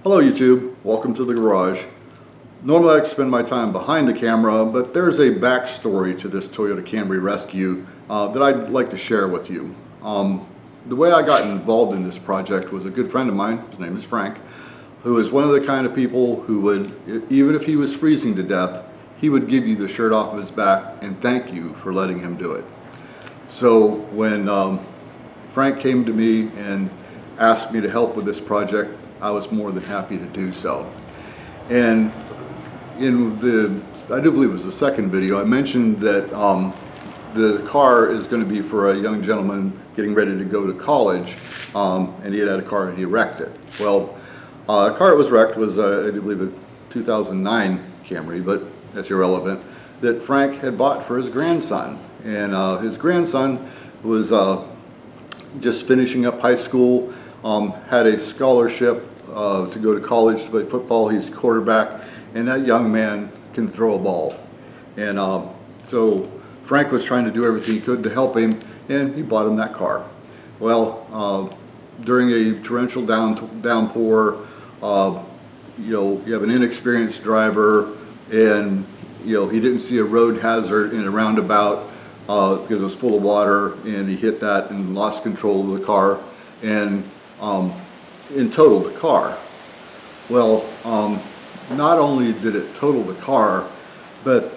Hello YouTube, welcome to the garage. Normally I like to spend my time behind the camera, but there's a backstory to this Toyota Camry rescue that I'd like to share with you. The way I got involved in this project was a good friend of mine, his name is Frank, who is one of the kind of people who would, even if he was freezing to death, he would give you the shirt off of his back and thank you for letting him do it. So when Frank came to me and asked me to help with this project, I was more than happy to do so. And in I do believe it was the second video, I mentioned that the car is going to be for a young gentleman getting ready to go to college, and he had a car and he wrecked it. Well, the car that was wrecked was, I do believe, a 2009 Camry, but that's irrelevant, that Frank had bought for his grandson. And his grandson was just finishing up high school, had a scholarship to go to college to play football. He's quarterback, and that young man can throw a ball. And so Frank was trying to do everything he could to help him, and he bought him that car. Well, during a torrential downpour, you have an inexperienced driver, and he didn't see a road hazard in a roundabout because it was full of water, and he hit that and lost control of the car and totaled the car. Well, not only did it total the car, but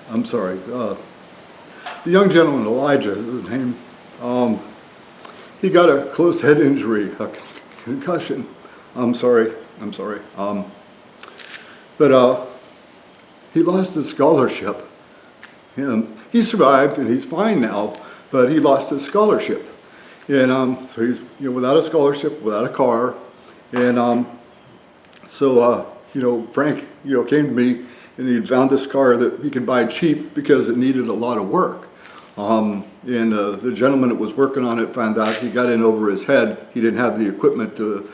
I'm sorry, the young gentleman, Elijah is his name, he got a closed head injury, a concussion. I'm sorry. But he lost his scholarship. He survived and he's fine now, but he lost his scholarship. And so he's without a scholarship, without a car. And Frank came to me and he found this car that he could buy cheap because it needed a lot of work. The gentleman that was working on it found out he got in over his head. He didn't have the equipment to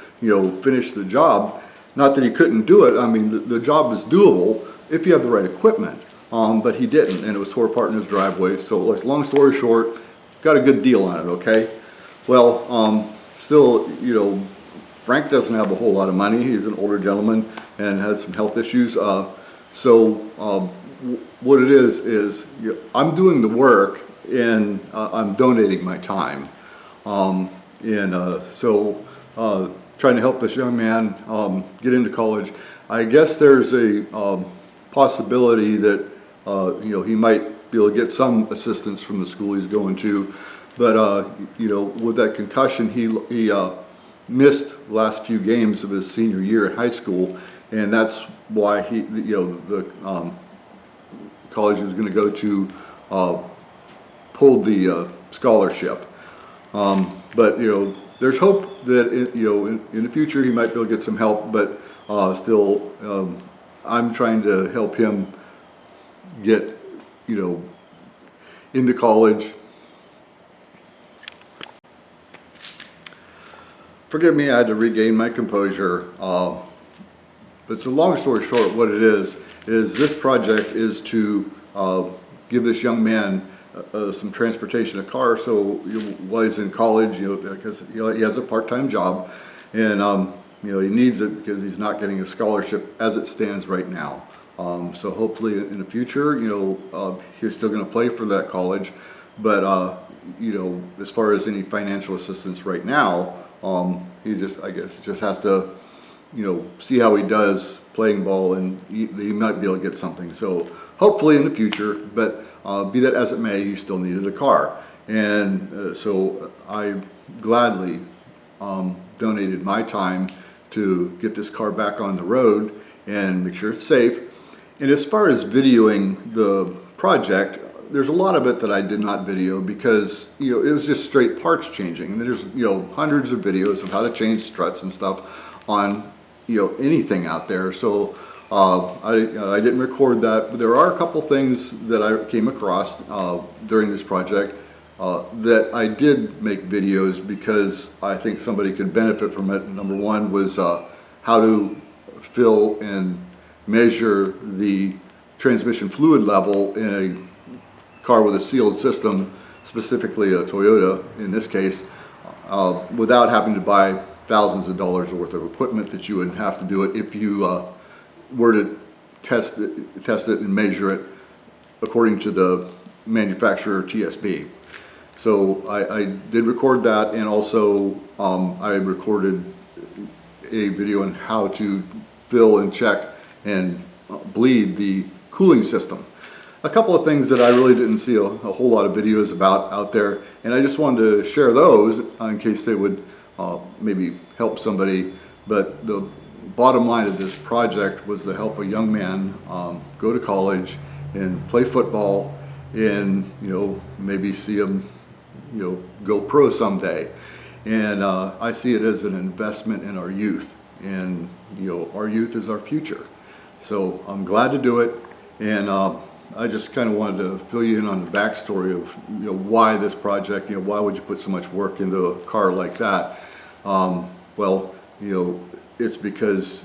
finish the job. Not that he couldn't do it. I mean, the job is doable if you have the right equipment. But he didn't, and it was tore apart in his driveway. So long story short, got a good deal on it, okay? Well, still, Frank doesn't have a whole lot of money. He's an older gentleman and has some health issues. What it is I'm doing the work and I'm donating my time. Trying to help this young man get into college. I guess there's a possibility that he might be able to get some assistance from the school he's going to, but with that concussion, he missed the last few games of his senior year at high school, and that's why the college he was going to go to pulled the scholarship. But there's hope that in the future he might be able to get some help, but still I'm trying to help him get into college. Forgive me, I had to regain my composure. But so long story short, what it is this project is to give this young man some transportation, a car, so while he's in college, because he has a part-time job, and he needs it because he's not getting a scholarship as it stands right now. So hopefully in the future, he's still going to play for that college, but as far as any financial assistance right now, he just has to see how he does playing ball, and he might be able to get something. So hopefully in the future, but be that as it may, he still needed a car, and so I gladly donated my time to get this car back on the road and make sure it's safe. And as far as videoing the project, there's a lot of it that I did not video because it was just straight parts changing. And there's hundreds of videos of how to change struts and stuff on anything out there. So I didn't record that, but there are a couple things that I came across during this project that I did make videos because I think somebody could benefit from it. Number one was how to fill and measure the transmission fluid level in a car with a sealed system, specifically a Toyota in this case, without having to buy thousands of dollars worth of equipment that you would have to do it if you were to test it and measure it according to the manufacturer TSB. So I did record that, and also I recorded a video on how to fill and check and bleed the cooling system. A couple of things that I really didn't see a whole lot of videos about out there, and I just wanted to share those in case they would maybe help somebody. But the bottom line of this project was to help a young man go to college and play football, and maybe see him go pro someday. And I see it as an investment in our youth, and our youth is our future. So I'm glad to do it, and I just kind of wanted to fill you in on the backstory of why this project. Why would you put so much work into a car like that? Well, it's because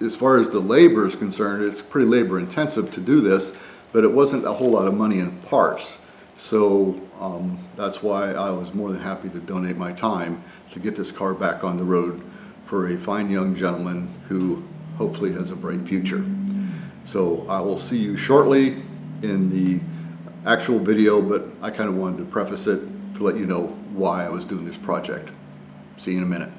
as far as the labor is concerned, it's pretty labor intensive to do this, but it wasn't a whole lot of money in parts. So that's why I was more than happy to donate my time to get this car back on the road for a fine young gentleman who hopefully has a bright future. So I will see you shortly in the actual video, but I kind of wanted to preface it to let you know why I was doing this project. See you in a minute.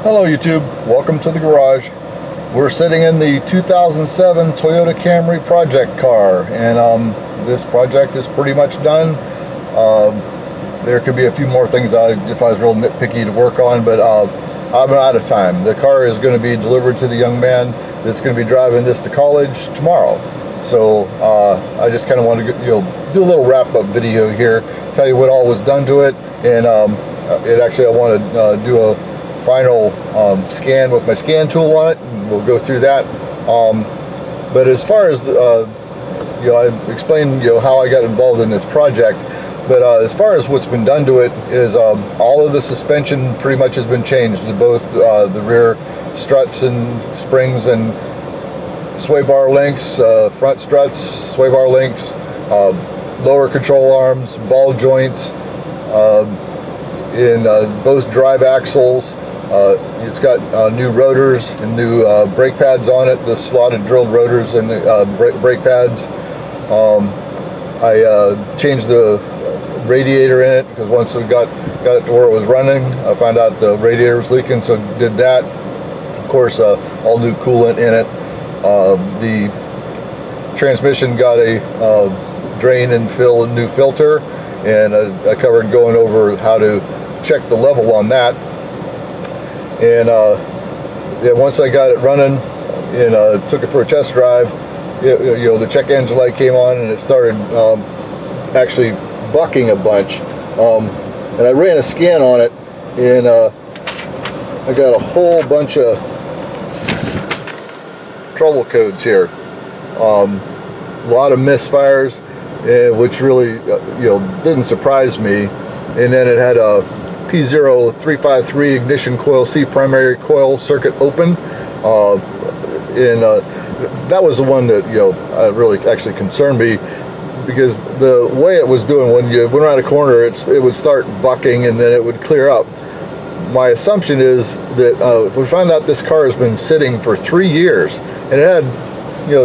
Hello YouTube, welcome to the garage. We're sitting in the 2007 Toyota Camry project car, and this project is pretty much done. There could be a few more things if I was real nitpicky to work on, but I'm out of time. The car is going to be delivered to the young man that's going to be driving this to college tomorrow. So I just kind of want to do a little wrap-up video here, tell you what all was done to it, and I want to do a final scan with my scan tool on it, and we'll go through that. But as far as I explained how I got involved in this project. But as far as what's been done to it is all of the suspension pretty much has been changed. Both the rear struts and springs and sway bar links, front struts, sway bar links, lower control arms, ball joints, in both drive axles. It's got new rotors and new brake pads on it, the slotted drilled rotors and brake pads. I changed the radiator in it because once we got it to where it was running, I found out the radiator was leaking, so did that. Of course, all new coolant in it. The transmission got a drain and fill and new filter, and I covered going over how to check the level on that. And yeah, once I got it running and took it for a test drive, the check engine light came on and it started actually bucking a bunch, and I ran a scan on it, and I got a whole bunch of trouble codes here, a lot of misfires, which really didn't surprise me. And then it had a P0353 ignition coil C primary coil circuit open, and that was the one that really actually concerned me, because the way it was doing, when you went around a corner, it would start bucking and then it would clear up. My assumption is that we found out this car has been sitting for 3 years, and it had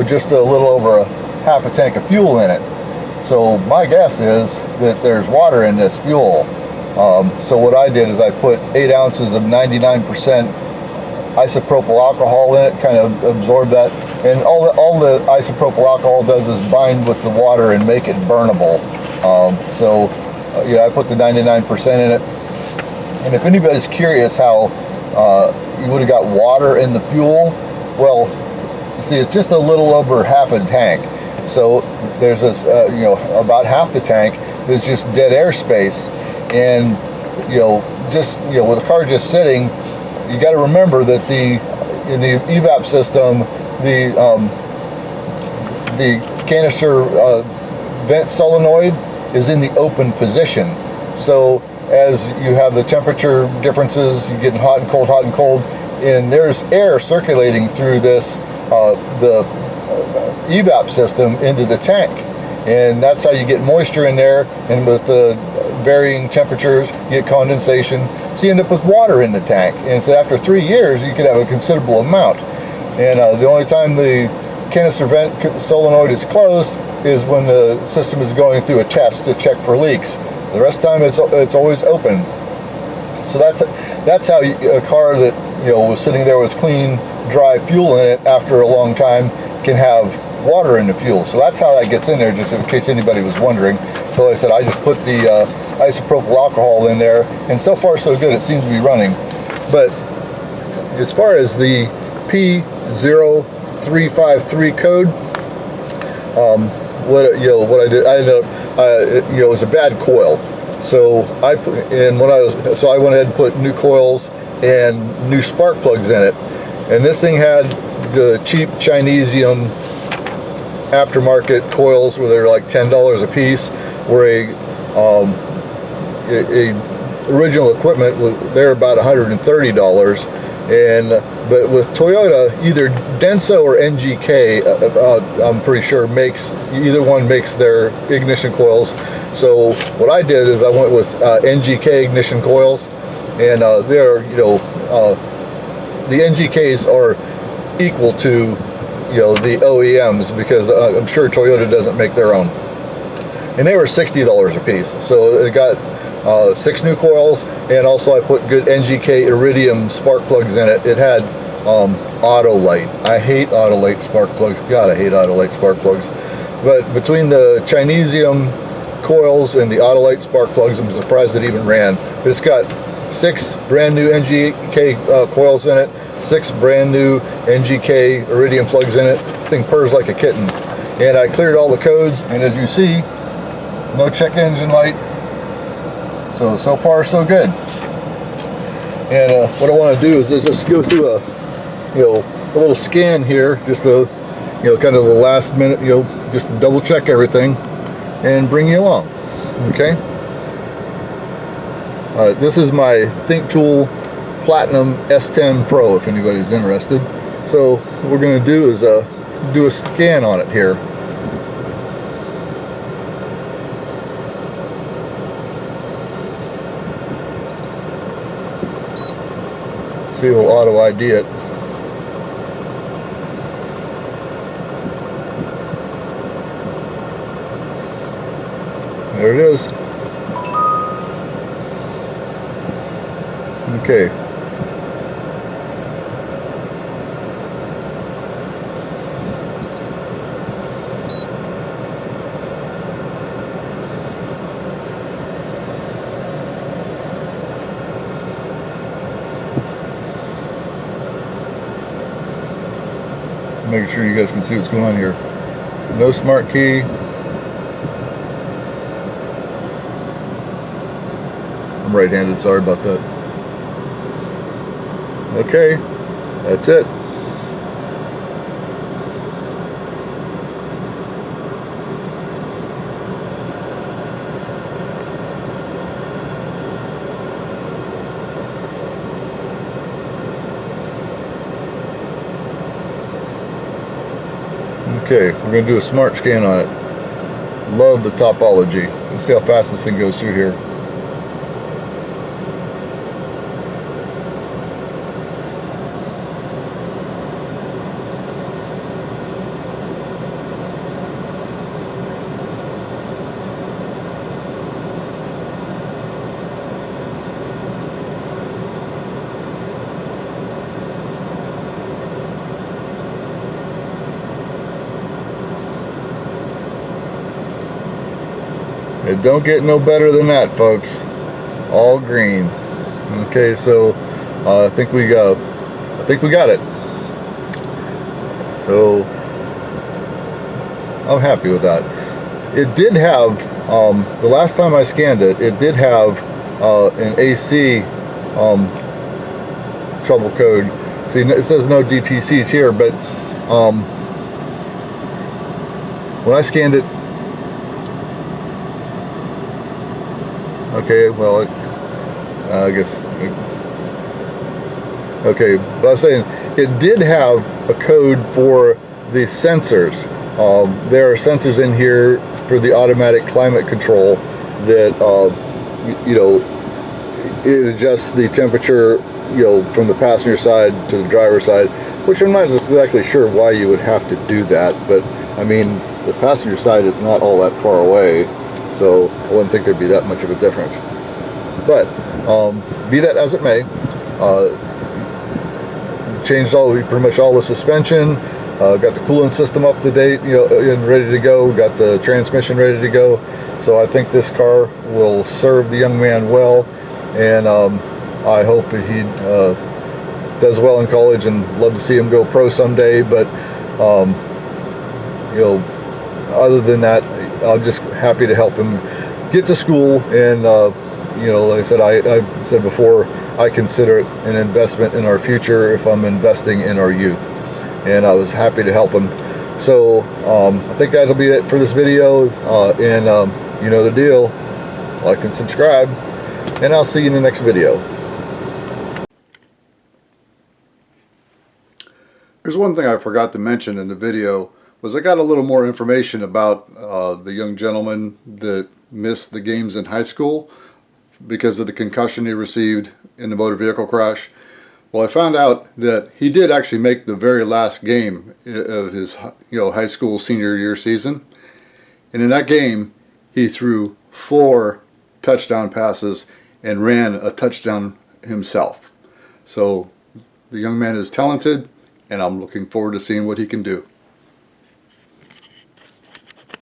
just a little over half a tank of fuel in it. So my guess is that there's water in this fuel. So what I did is I put 8 ounces of 99% isopropyl alcohol in it, kind of absorb that, and all the isopropyl alcohol does is bind with the water and make it burnable. So I put the 99% in it, and if anybody's curious how you would have got water in the fuel, well, see, it's just a little over half a tank. So there's this about half the tank is just dead air space, and with the car just sitting, you got to remember that in the evap system, the canister vent solenoid is in the open position. So as you have the temperature differences, you get hot and cold, and there's air circulating through this the evap system into the tank, and that's how you get moisture in there. And with the varying temperatures, you get condensation, so you end up with water in the tank. And so after 3 years, you could have a considerable amount. And the only time the canister vent solenoid is closed is when the system is going through a test to check for leaks. The rest of the time, it's always open. So that's how a car that was sitting there with clean, dry fuel in it after a long time can have water in the fuel. So that's how that gets in there, just in case anybody was wondering. So like I said, I just put the isopropyl alcohol in there, and so far so good. It seems to be running. But as far as the P0353 code, what I did, I ended up, it was a bad coil. So I went ahead and put new coils and new spark plugs in it. And this thing had the cheap Chinesium aftermarket coils where they're like $10 a piece, where a original equipment they're about $130. But with Toyota, either Denso or NGK, I'm pretty sure either one makes their ignition coils. So what I did is I went with NGK ignition coils, and they're the NGKs are equal to the OEMs, because I'm sure Toyota doesn't make their own. And they were $60 a piece. So it got 6 new coils, and also I put good NGK Iridium spark plugs in it. It had auto light. I hate auto light spark plugs. God, I hate auto light spark plugs. But between the Chinesium coils and the auto light spark plugs, I'm surprised it even ran. But it's got 6 brand new NGK coils in it, 6 brand new NGK Iridium plugs in it. The thing purrs like a kitten. And I cleared all the codes, and as you see, no check engine light. So far so good. And what I want to do is just go through a little scan here, just to kind of the last minute, just to double check everything and bring you along. Okay. This is my Thinktool Platinum S10 Pro, if anybody's interested. So what we're going to do is do a scan on it here. See, we'll auto ID it. There it is. Okay. Make sure you guys can see what's going on here. No smart key. I'm right-handed, sorry about that. Okay, that's it. Okay, we're going to do a smart scan on it. Love the topology. Let's see how fast this thing goes through here. It don't get no better than that, folks. All green. Okay, so I think we got it. So I'm happy with that. It did have the last time I scanned it, it did have an AC trouble code. See, it says no DTCs here, but when I scanned it. Okay, well, I guess. Okay, but I was saying it did have a code for the sensors. There are sensors in here for the automatic climate control that you know, it adjusts the temperature, you know, from the passenger side to the driver's side, which I'm not exactly sure why you would have to do that, but I mean, the passenger side is not all that far away, so I wouldn't think there'd be that much of a difference. But be that as it may, changed pretty much all the suspension, got the coolant system up to date, you know, and ready to go, got the transmission ready to go. So I think this car will serve the young man well, and I hope that he does well in college, and love to see him go pro someday. But you know, other than that, I'm just happy to help him get to school. And you know, like I said, I said before, I consider it an investment in our future if I'm investing in our youth, and I was happy to help him. So I think that'll be it for this video, and you know the deal, like and subscribe, and I'll see you in the next video. There's one thing I forgot to mention in the video, was I got a little more information about the young gentleman that missed the games in high school because of the concussion he received in the motor vehicle crash. Well, I found out that he did actually make the very last game of his high school senior year season, and in that game he threw 4 touchdown passes and ran a touchdown himself. So the young man is talented, and I'm looking forward to seeing what he can do.